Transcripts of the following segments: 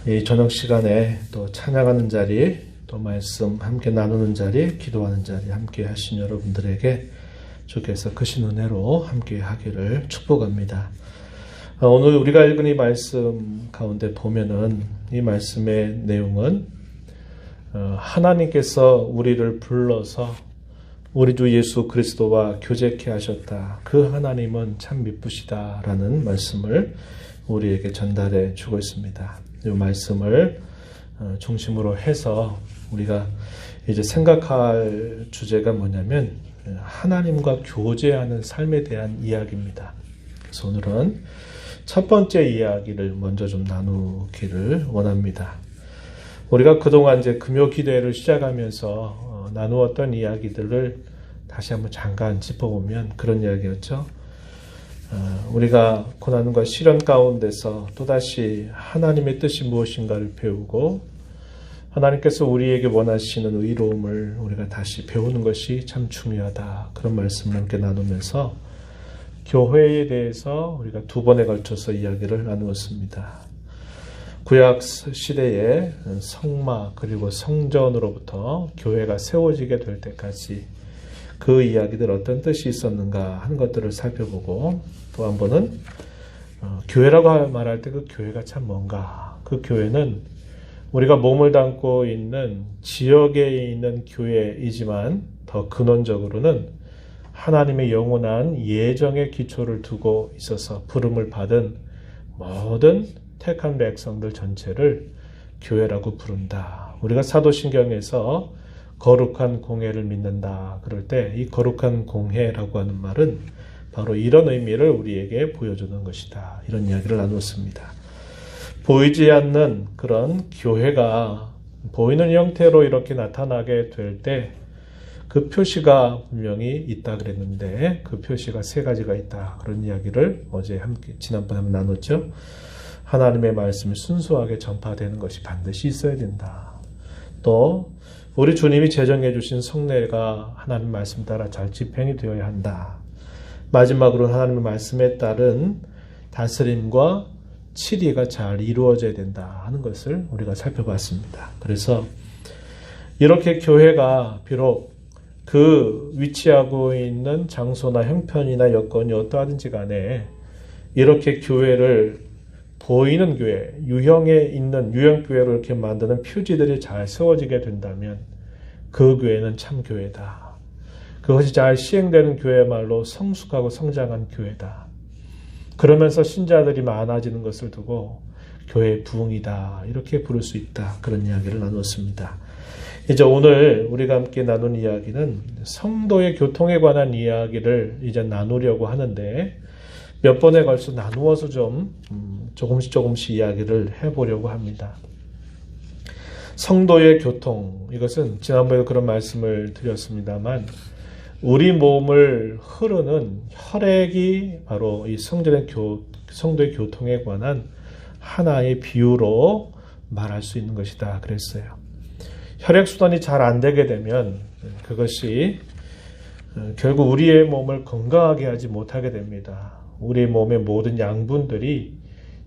이 저녁 시간에 또 찬양하는 자리, 또 말씀 함께 나누는 자리, 기도하는 자리 함께 하신 여러분들에게 주께서 크신 은혜로 함께 하기를 축복합니다. 오늘 우리가 읽은 이 말씀 가운데 보면은 이 말씀의 내용은 하나님께서 우리를 불러서 우리 주 예수 그리스도와 교제케 하셨다. 그 하나님은 참 미쁘시다라는 말씀을 우리에게 전달해 주고 있습니다. 이 말씀을 중심으로 해서 우리가 이제 생각할 주제가 뭐냐면 하나님과 교제하는 삶에 대한 이야기입니다. 그래서 오늘은 첫 번째 이야기를 먼저 좀 나누기를 원합니다. 우리가 그동안 이제 금요 기도회를 시작하면서 나누었던 이야기들을 다시 한번 잠깐 짚어보면 그런 이야기였죠. 우리가 고난과 시련 가운데서 또다시 하나님의 뜻이 무엇인가를 배우고 하나님께서 우리에게 원하시는 의로움을 우리가 다시 배우는 것이 참 중요하다. 그런 말씀을 함께 나누면서 교회에 대해서 우리가 두 번에 걸쳐서 이야기를 나누었습니다. 구약 시대의 성막 그리고 성전으로부터 교회가 세워지게 될 때까지 그 이야기들 어떤 뜻이 있었는가 하는 것들을 살펴보고 또 한 번은 교회라고 말할 때 그 교회가 참 뭔가, 그 교회는 우리가 몸을 담고 있는 지역에 있는 교회이지만 더 근원적으로는 하나님의 영원한 예정의 기초를 두고 있어서 부름을 받은 모든 택한 백성들 전체를 교회라고 부른다. 우리가 사도신경에서 거룩한 공회를 믿는다. 그럴 때 이 거룩한 공회라고 하는 말은 바로 이런 의미를 우리에게 보여주는 것이다. 이런 이야기를 나누었습니다. 보이지 않는 그런 교회가 보이는 형태로 이렇게 나타나게 될 때 그 표시가 분명히 있다 그랬는데 그 표시가 세 가지가 있다. 그런 이야기를 어제 함께 지난번에 한번 나눴죠. 하나님의 말씀이 순수하게 전파되는 것이 반드시 있어야 된다. 또 우리 주님이 제정해 주신 성례가 하나님 말씀 따라 잘 집행이 되어야 한다. 마지막으로 하나님의 말씀에 따른 다스림과 치리가 잘 이루어져야 된다 하는 것을 우리가 살펴봤습니다. 그래서 이렇게 교회가 비록 그 위치하고 있는 장소나 형편이나 여건이 어떠하든지 간에 이렇게 교회를 보이는 교회, 유형에 있는 유형교회로 이렇게 만드는 표지들이 잘 세워지게 된다면 그 교회는 참 교회다. 그것이 잘 시행되는 교회야말로 성숙하고 성장한 교회다. 그러면서 신자들이 많아지는 것을 두고 교회의 부흥이다. 이렇게 부를 수 있다. 그런 이야기를 나눴습니다. 이제 오늘 우리가 함께 나눈 이야기는 성도의 교통에 관한 이야기를 이제 나누려고 하는데 몇 번에 걸쳐 나누어서 좀 조금씩 이야기를 해보려고 합니다. 성도의 교통, 이것은 지난번에도 그런 말씀을 드렸습니다만 우리 몸을 흐르는 혈액이 바로 이 성도의 교통에 관한 하나의 비유로 말할 수 있는 것이다 그랬어요. 혈액순환이 잘 안 되게 되면 그것이 결국 우리의 몸을 건강하게 하지 못하게 됩니다. 우리 몸의 모든 양분들이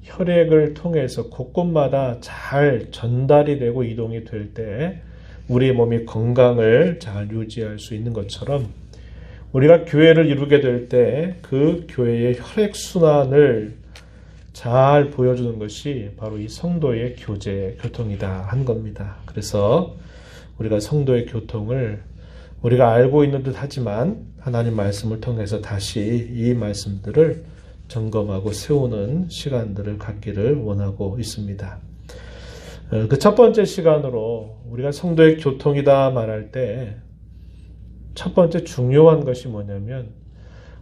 혈액을 통해서 곳곳마다 잘 전달이 되고 이동이 될 때 우리 몸이 건강을 잘 유지할 수 있는 것처럼 우리가 교회를 이루게 될 때 그 교회의 혈액순환을 잘 보여주는 것이 바로 이 성도의 교통이다 한 겁니다. 그래서 우리가 성도의 교통을 우리가 알고 있는 듯 하지만 하나님 말씀을 통해서 다시 이 말씀들을 점검하고 세우는 시간들을 갖기를 원하고 있습니다. 그 첫 번째 시간으로 우리가 성도의 교통이다 말할 때 첫 번째 중요한 것이 뭐냐면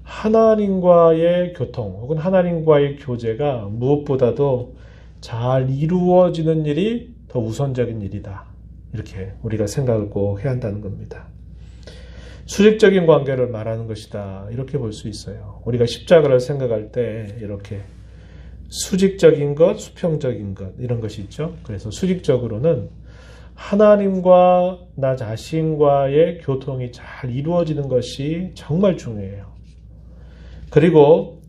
하나님과의 교통 혹은 하나님과의 교제가 무엇보다도 잘 이루어지는 일이 더 우선적인 일이다. 이렇게 우리가 생각을 꼭 해야 한다는 겁니다. 수직적인 관계를 말하는 것이다. 이렇게 볼 수 있어요. 우리가 십자가를 생각할 때 이렇게 수직적인 것, 수평적인 것 이런 것이 있죠. 그래서 수직적으로는 하나님과 나 자신과의 교통이 잘 이루어지는 것이 정말 중요해요. 그리고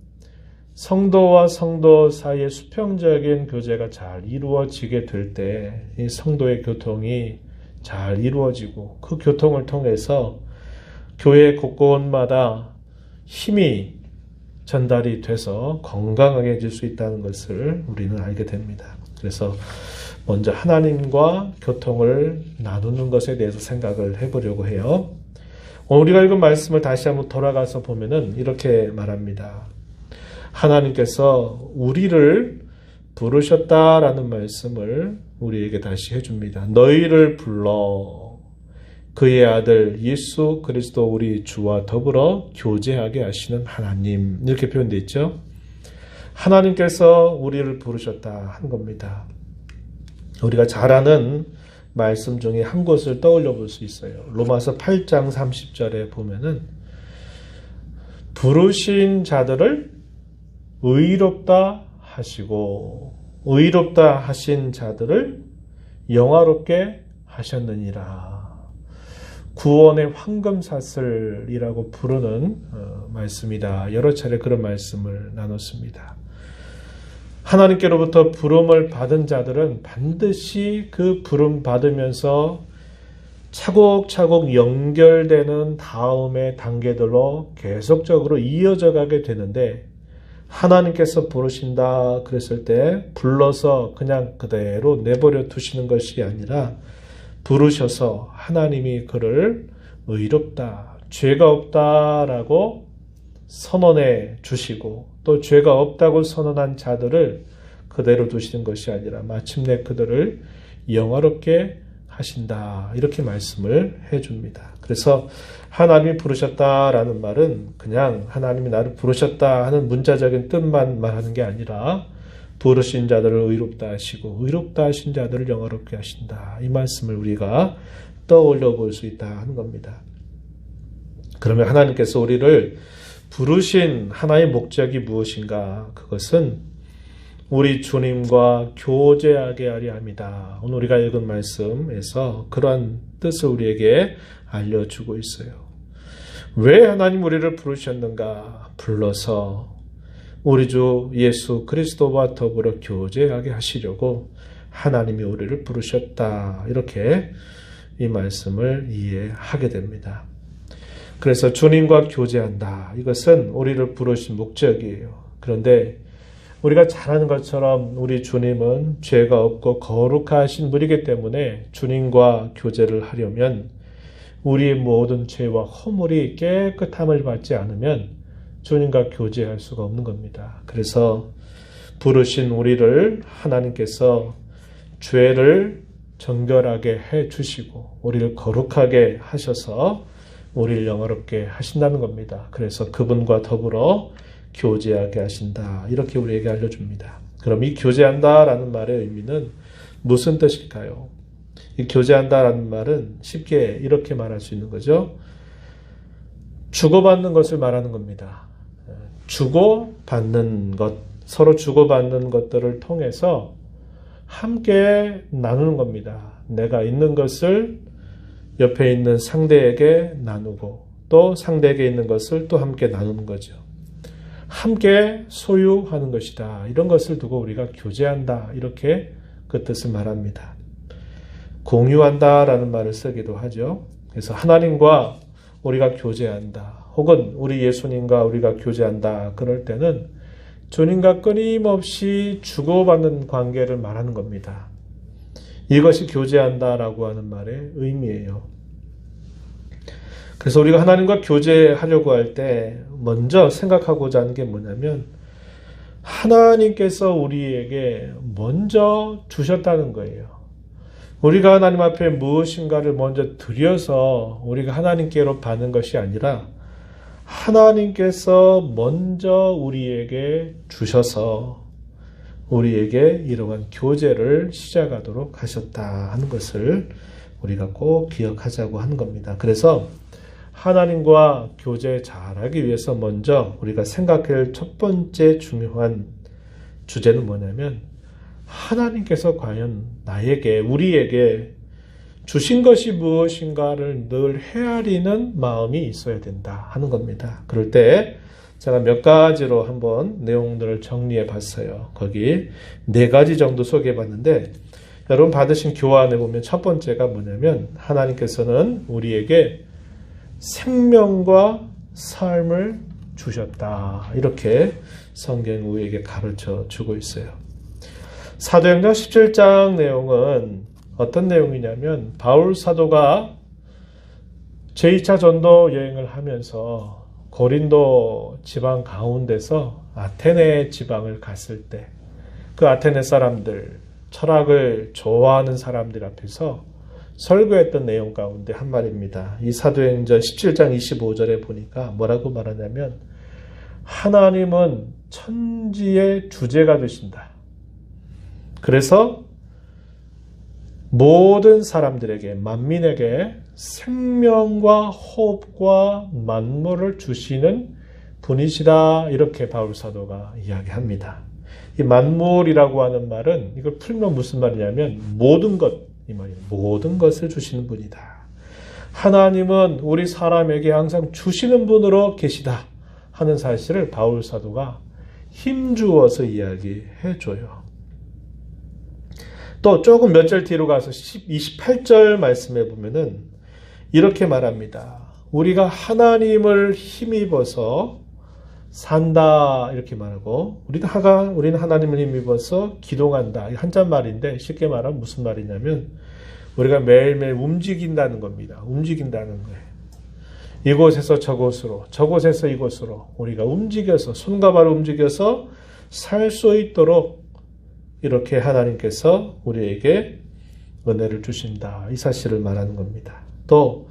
성도와 성도 사이의 수평적인 교제가 잘 이루어지게 될 때 이 성도의 교통이 잘 이루어지고 그 교통을 통해서 교회 곳곳마다 힘이 전달이 돼서 건강해질 수 있다는 것을 우리는 알게 됩니다. 그래서 먼저 하나님과 교통을 나누는 것에 대해서 생각을 해보려고 해요. 우리가 읽은 말씀을 다시 한번 돌아가서 보면은 이렇게 말합니다. 하나님께서 우리를 부르셨다라는 말씀을 우리에게 다시 해줍니다. 너희를 불러 그의 아들 예수 그리스도 우리 주와 더불어 교제하게 하시는 하나님, 이렇게 표현되어 있죠. 하나님께서 우리를 부르셨다 하는 겁니다. 우리가 잘 아는 말씀 중에 한 곳을 떠올려 볼 수 있어요. 로마서 8장 30절에 보면은 부르신 자들을 의롭다 하시고 의롭다 하신 자들을 영화롭게 하셨느니라. 구원의 황금사슬이라고 부르는 말씀이다. 여러 차례 그런 말씀을 나눴습니다. 하나님께로부터 부름을 받은 자들은 반드시 그 부름 받으면서 차곡차곡 연결되는 다음의 단계들로 계속적으로 이어져 가게 되는데, 하나님께서 부르신다 그랬을 때 불러서 그냥 그대로 내버려 두시는 것이 아니라 부르셔서 하나님이 그를 의롭다, 죄가 없다라고 선언해 주시고, 또 죄가 없다고 선언한 자들을 그대로 두시는 것이 아니라 마침내 그들을 영화롭게 하신다, 이렇게 말씀을 해줍니다. 그래서 하나님이 부르셨다라는 말은 그냥 하나님이 나를 부르셨다 하는 문자적인 뜻만 말하는 게 아니라 부르신 자들을 의롭다 하시고 의롭다 하신 자들을 영화롭게 하신다, 이 말씀을 우리가 떠올려 볼 수 있다 하는 겁니다. 그러면 하나님께서 우리를 부르신 하나의 목적이 무엇인가? 그것은 우리 주님과 교제하게 하려 함이다. 오늘 우리가 읽은 말씀에서 그러한 뜻을 우리에게 알려주고 있어요. 왜 하나님 우리를 부르셨는가? 불러서 우리 주 예수 그리스도와 더불어 교제하게 하시려고 하나님이 우리를 부르셨다, 이렇게 이 말씀을 이해하게 됩니다. 그래서 주님과 교제한다, 이것은 우리를 부르신 목적이에요. 그런데 우리가 잘 아는 것처럼 우리 주님은 죄가 없고 거룩하신 분이기 때문에 주님과 교제를 하려면 우리의 모든 죄와 허물이 깨끗함을 받지 않으면 주님과 교제할 수가 없는 겁니다. 그래서 부르신 우리를 하나님께서 죄를 정결하게 해 주시고 우리를 거룩하게 하셔서 우리를 영화롭게 하신다는 겁니다. 그래서 그분과 더불어 교제하게 하신다, 이렇게 우리에게 알려줍니다. 그럼 이 교제한다라는 말의 의미는 무슨 뜻일까요? 이 교제한다라는 말은 쉽게 이렇게 말할 수 있는 거죠. 주고받는 것을 말하는 겁니다. 주고받는 것, 서로 주고받는 것들을 통해서 함께 나누는 겁니다. 내가 있는 것을 옆에 있는 상대에게 나누고 또 상대에게 있는 것을 또 함께 나누는 거죠. 함께 소유하는 것이다, 이런 것을 두고 우리가 교제한다, 이렇게 그 뜻을 말합니다. 공유한다라는 말을 쓰기도 하죠. 그래서 하나님과 우리가 교제한다, 혹은 우리 예수님과 우리가 교제한다, 그럴 때는 주님과 끊임없이 주고받는 관계를 말하는 겁니다. 이것이 교제한다라고 하는 말의 의미예요. 그래서 우리가 하나님과 교제하려고 할 때 먼저 생각하고자 하는 게 뭐냐면 하나님께서 우리에게 먼저 주셨다는 거예요. 우리가 하나님 앞에 무엇인가를 먼저 드려서 우리가 하나님께로 받는 것이 아니라 하나님께서 먼저 우리에게 주셔서 우리에게 이러한 교제를 시작하도록 하셨다 하는 것을 우리가 꼭 기억하자고 하는 겁니다. 그래서 하나님과 교제 잘하기 위해서 먼저 우리가 생각해야 할 첫 번째 중요한 주제는 뭐냐면 하나님께서 과연 나에게, 우리에게 주신 것이 무엇인가를 늘 헤아리는 마음이 있어야 된다 하는 겁니다. 그럴 때 제가 몇 가지로 한번 내용들을 정리해 봤어요. 거기 4가지 정도 소개해 봤는데 여러분 받으신 교환에 보면 첫 번째가 뭐냐면 하나님께서는 우리에게 생명과 삶을 주셨다. 이렇게 성경이 우리에게 가르쳐 주고 있어요. 사도행전 17장 내용은 어떤 내용이냐면 바울 사도가 제2차 전도 여행을 하면서 고린도 지방 가운데서 아테네 지방을 갔을 때 그 아테네 사람들, 철학을 좋아하는 사람들 앞에서 설교했던 내용 가운데 한 말입니다. 이 사도행전 17장 25절에 보니까 뭐라고 말하냐면 하나님은 천지의 주제가 되신다. 그래서 모든 사람들에게, 만민에게 생명과 호흡과 만물을 주시는 분이시다. 이렇게 바울 사도가 이야기합니다. 이 만물이라고 하는 말은 이걸 풀면 무슨 말이냐면 모든 것, 이 말이에요. 모든 것을 주시는 분이다. 하나님은 우리 사람에게 항상 주시는 분으로 계시다 하는 사실을 바울 사도가 힘주어서 이야기해 줘요. 또 조금 몇 절 뒤로 가서 28절 말씀해 보면은 이렇게 말합니다. 우리가 하나님을 힘입어서 산다 이렇게 말하고 우리는 하나님을 힘입어서 기동한다. 한자말인데 쉽게 말하면 무슨 말이냐면 우리가 매일매일 움직인다는 겁니다. 움직인다는 거예요. 이곳에서 저곳으로, 저곳에서 이곳으로 우리가 움직여서 손과 발을 움직여서 살 수 있도록 이렇게 하나님께서 우리에게 은혜를 주신다. 이 사실을 말하는 겁니다. 또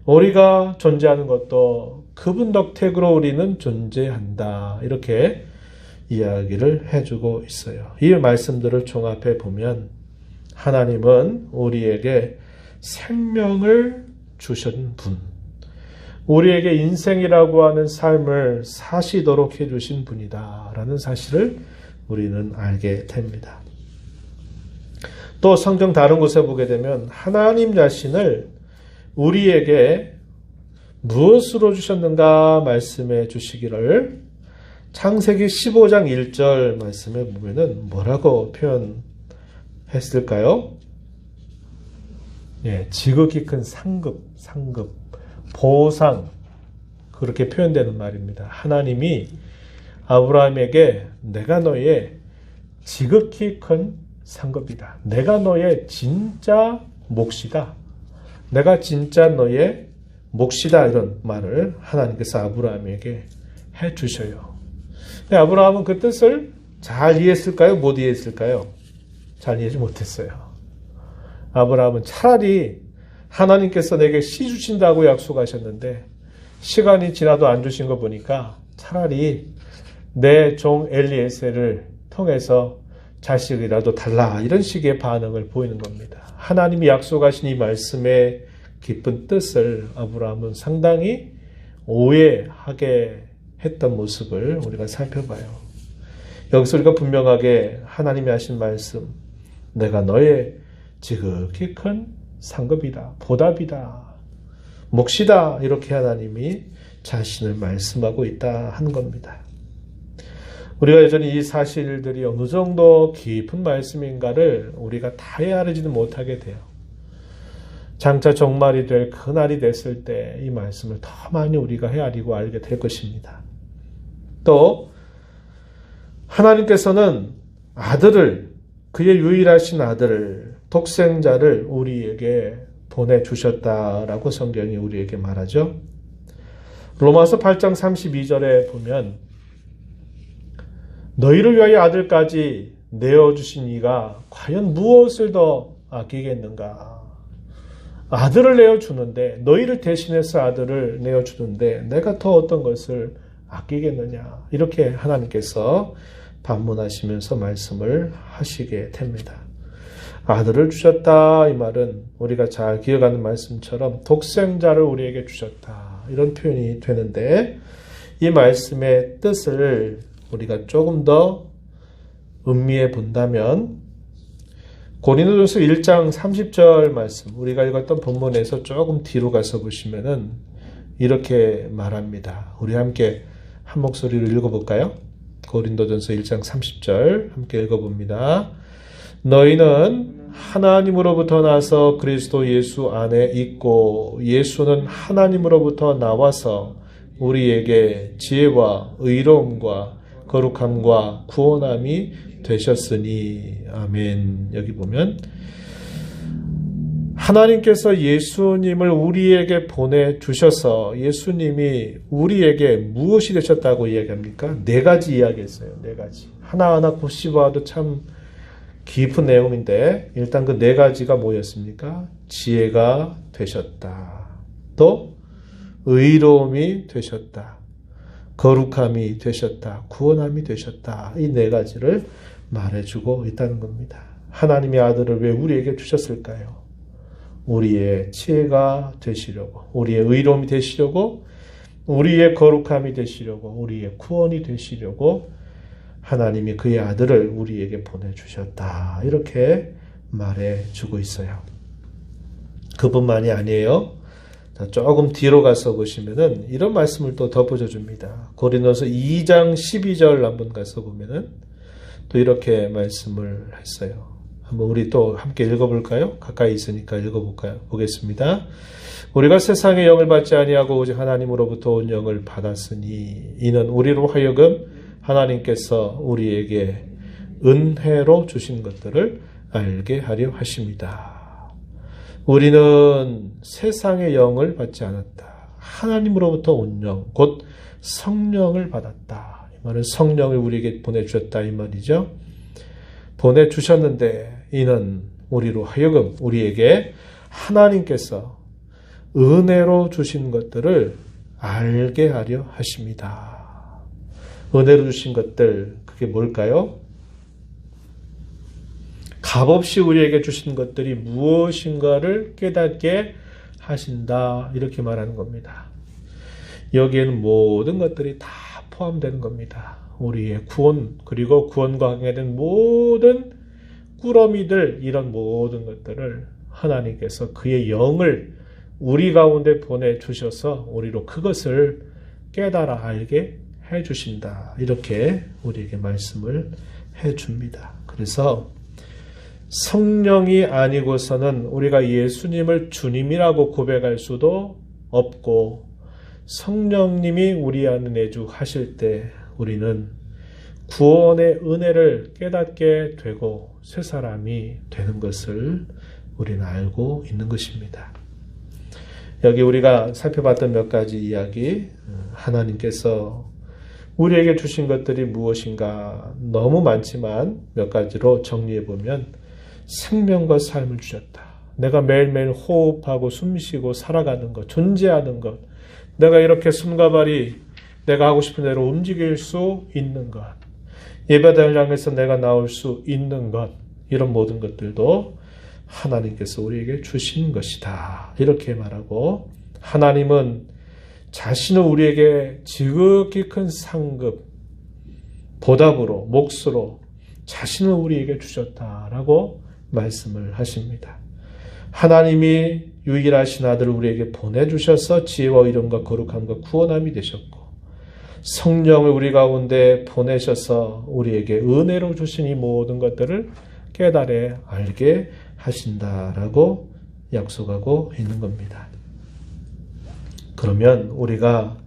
우리가 존재하는 것도 그분 덕택으로 우리는 존재한다. 이렇게 이야기를 해주고 있어요. 이 말씀들을 종합해 보면 하나님은 우리에게 생명을 주신 분, 우리에게 인생이라고 하는 삶을 사시도록 해주신 분이다. 라는 사실을 우리는 알게 됩니다. 또 성경 다른 곳에 보게 되면 하나님 자신을 우리에게 무엇으로 주셨는가 말씀해 주시기를 창세기 15장 1절 말씀에 보면은 뭐라고 표현했을까요? 예, 지극히 큰 상급, 보상 그렇게 표현되는 말입니다. 하나님이 아브라함에게 내가 너의 지극히 큰 상급이다. 내가 너의 진짜 몫이다. 내가 진짜 너의 몫이다. 이런 말을 하나님께서 아브라함에게 해주셔요. 아브라함은 그 뜻을 잘 이해했을까요? 못 이해했을까요? 잘 이해하지 못했어요. 아브라함은 차라리 하나님께서 내게 씨 주신다고 약속하셨는데 시간이 지나도 안 주신 거 보니까 차라리 내 종 엘리에셀을 통해서 자식이라도 달라 이런 식의 반응을 보이는 겁니다. 하나님이 약속하신 이 말씀의 깊은 뜻을 아브라함은 상당히 오해하게 했던 모습을 우리가 살펴봐요. 여기서 우리가 분명하게 하나님이 하신 말씀, 내가 너의 지극히 큰 상급이다, 보답이다, 몫이다, 이렇게 하나님이 자신을 말씀하고 있다 하는 겁니다. 우리가 여전히 이 사실들이 어느 정도 깊은 말씀인가를 우리가 다 헤아리지는 못하게 돼요. 장차 종말이 될 그날이 됐을 때 이 말씀을 더 많이 우리가 헤아리고 알게 될 것입니다. 또 하나님께서는 아들을, 그의 유일하신 아들을, 독생자를 우리에게 보내주셨다라고 성경이 우리에게 말하죠. 로마서 8장 32절에 보면 너희를 위하여 아들까지 내어주신 이가 과연 무엇을 더 아끼겠는가. 아들을 내어주는데, 너희를 대신해서 아들을 내어주는데 내가 더 어떤 것을 아끼겠느냐. 이렇게 하나님께서 반문하시면서 말씀을 하시게 됩니다. 아들을 주셨다. 이 말은 우리가 잘 기억하는 말씀처럼 독생자를 우리에게 주셨다. 이런 표현이 되는데 이 말씀의 뜻을 우리가 조금 더 음미해 본다면 고린도전서 1장 30절 말씀, 우리가 읽었던 본문에서 조금 뒤로 가서 보시면은 이렇게 말합니다. 우리 함께 한 목소리로 읽어볼까요? 고린도전서 1장 30절 함께 읽어봅니다. 너희는 하나님으로부터 나서 그리스도 예수 안에 있고 예수는 하나님으로부터 나와서 우리에게 지혜와 의로움과 거룩함과 구원함이 되셨으니. 아멘. 여기 보면 하나님께서 예수님을 우리에게 보내주셔서 예수님이 우리에게 무엇이 되셨다고 이야기합니까? 네 가지 이야기했어요. 네 가지. 하나하나 곱씹어도 참 깊은 내용인데 일단 그 네 가지가 뭐였습니까? 지혜가 되셨다. 또 의로움이 되셨다. 거룩함이 되셨다. 구원함이 되셨다. 이 네 가지를 말해주고 있다는 겁니다. 하나님의 아들을 왜 우리에게 주셨을까요? 우리의 지혜가 되시려고, 우리의 의로움이 되시려고, 우리의 거룩함이 되시려고, 우리의 구원이 되시려고 하나님이 그의 아들을 우리에게 보내주셨다. 이렇게 말해주고 있어요. 그뿐만이 아니에요. 자, 조금 뒤로 가서 보시면은 이런 말씀을 또 덧붙여 줍니다. 고린도서 2장 12절 한번 가서 보면은 또 이렇게 말씀을 했어요. 한번 우리 또 함께 읽어볼까요? 가까이 있으니까 읽어볼까요? 보겠습니다. 우리가 세상의 영을 받지 아니하고 오직 하나님으로부터 온 영을 받았으니 이는 우리로 하여금 하나님께서 우리에게 은혜로 주신 것들을 알게 하려 하십니다. 우리는 세상의 영을 받지 않았다. 하나님으로부터 온 영, 곧 성령을 받았다. 이 말은 성령을 우리에게 보내주셨다 이 말이죠. 보내주셨는데 이는 우리로 하여금 우리에게 하나님께서 은혜로 주신 것들을 알게 하려 하십니다. 은혜로 주신 것들 그게 뭘까요? 값없이 우리에게 주신 것들이 무엇인가를 깨닫게 하신다 이렇게 말하는 겁니다. 여기에는 모든 것들이 다 포함되는 겁니다. 우리의 구원 그리고 구원과 관계된 모든 꾸러미들 이런 모든 것들을 하나님께서 그의 영을 우리 가운데 보내주셔서 우리로 그것을 깨달아 알게 해주신다. 이렇게 우리에게 말씀을 해줍니다. 그래서 성령이 아니고서는 우리가 예수님을 주님이라고 고백할 수도 없고 성령님이 우리 안에 내주하실 때 우리는 구원의 은혜를 깨닫게 되고 새 사람이 되는 것을 우리는 알고 있는 것입니다. 여기 우리가 살펴봤던 몇 가지 이야기, 하나님께서 우리에게 주신 것들이 무엇인가 너무 많지만 몇 가지로 정리해 보면 생명과 삶을 주셨다. 내가 매일매일 호흡하고 숨쉬고 살아가는 것, 존재하는 것, 내가 이렇게 숨과 발이 내가 하고 싶은 대로 움직일 수 있는 것, 예배당을 향해서 내가 나올 수 있는 것, 이런 모든 것들도 하나님께서 우리에게 주신 것이다. 이렇게 말하고 하나님은 자신을 우리에게 지극히 큰 상급, 보답으로, 몫으로 자신을 우리에게 주셨다라고 말씀을 하십니다. 하나님이 유일하신 아들을 우리에게 보내주셔서 지혜와 이름과 거룩함과 구원함이 되셨고 성령을 우리 가운데 보내셔서 우리에게 은혜로 주신 이 모든 것들을 깨달아 알게 하신다라고 약속하고 있는 겁니다. 그러면 우리가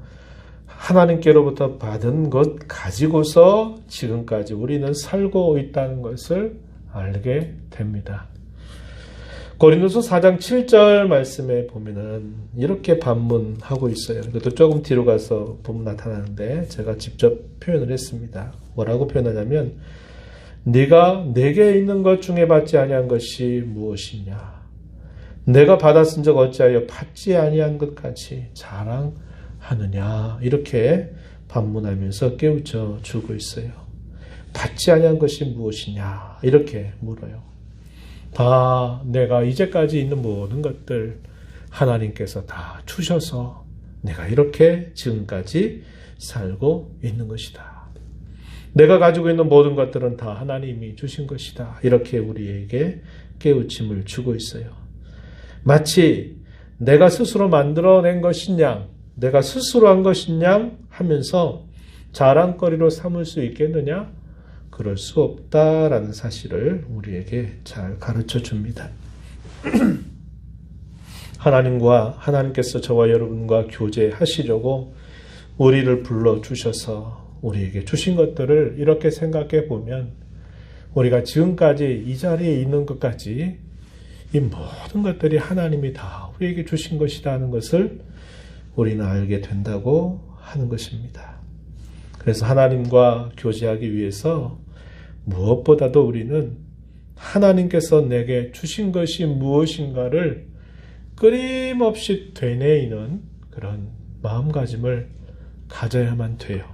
하나님께로부터 받은 것 가지고서 지금까지 우리는 살고 있다는 것을 알게 됩니다. 고린도서 4장 7절 말씀에 보면은 이렇게 반문하고 있어요. 이것도 조금 뒤로 가서 보면 나타나는데 제가 직접 표현을 했습니다. 뭐라고 표현하냐면 네가 내게 있는 것 중에 받지 아니한 것이 무엇이냐? 내가 받았은 적 어찌하여 받지 아니한 것같이 자랑하느냐? 이렇게 반문하면서 깨우쳐 주고 있어요. 받지 아니한 것이 무엇이냐? 이렇게 물어요. 다 내가 이제까지 있는 모든 것들 하나님께서 다 주셔서 내가 이렇게 지금까지 살고 있는 것이다. 내가 가지고 있는 모든 것들은 다 하나님이 주신 것이다. 이렇게 우리에게 깨우침을 주고 있어요. 마치 내가 스스로 만들어낸 것이냐, 내가 스스로 한 것이냐 하면서 자랑거리로 삼을 수 있겠느냐? 그럴 수 없다라는 사실을 우리에게 잘 가르쳐 줍니다. 하나님께서 저와 여러분과 교제하시려고 우리를 불러주셔서 우리에게 주신 것들을 이렇게 생각해 보면 우리가 지금까지 이 자리에 있는 것까지 이 모든 것들이 하나님이 다 우리에게 주신 것이다 하는 것을 우리는 알게 된다고 하는 것입니다. 그래서 하나님과 교제하기 위해서 무엇보다도 우리는 하나님께서 내게 주신 것이 무엇인가를 끊임없이 되뇌이는 그런 마음가짐을 가져야만 돼요.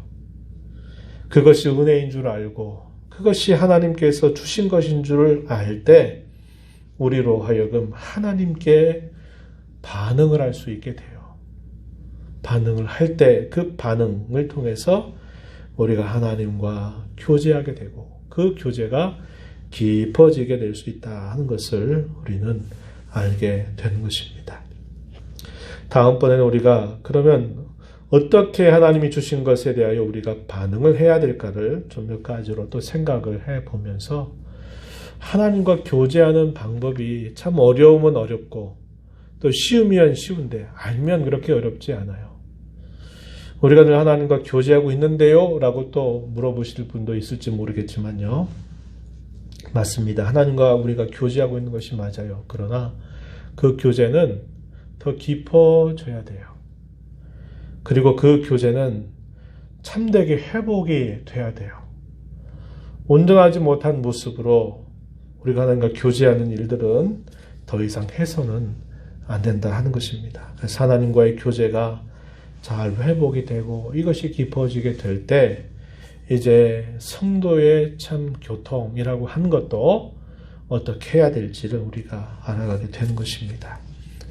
그것이 은혜인 줄 알고 그것이 하나님께서 주신 것인 줄 알 때 우리로 하여금 하나님께 반응을 할 수 있게 돼요. 반응을 할 때 그 반응을 통해서 우리가 하나님과 교제하게 되고 그 교제가 깊어지게 될 수 있다 하는 것을 우리는 알게 되는 것입니다. 다음번에는 우리가 그러면 어떻게 하나님이 주신 것에 대하여 우리가 반응을 해야 될까를 좀 몇 가지로 또 생각을 해보면서 하나님과 교제하는 방법이 참 어려우면 어렵고 또 쉬우면 쉬운데 알면 그렇게 어렵지 않아요. 우리가 늘 하나님과 교제하고 있는데요? 라고 또 물어보실 분도 있을지 모르겠지만요. 맞습니다. 하나님과 우리가 교제하고 있는 것이 맞아요. 그러나 그 교제는 더 깊어져야 돼요. 그리고 그 교제는 참되게 회복이 돼야 돼요. 온전하지 못한 모습으로 우리가 하나님과 교제하는 일들은 더 이상 해서는 안 된다 하는 것입니다. 그래서 하나님과의 교제가 잘 회복이 되고 이것이 깊어지게 될 때 이제 성도의 참 교통이라고 하는 것도 어떻게 해야 될지를 우리가 알아가게 되는 것입니다.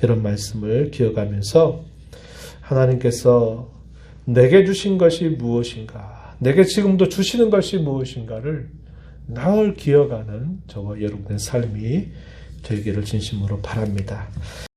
이런 말씀을 기억하면서 하나님께서 내게 주신 것이 무엇인가, 내게 지금도 주시는 것이 무엇인가를 늘 기억하는 저와 여러분의 삶이 되기를 진심으로 바랍니다.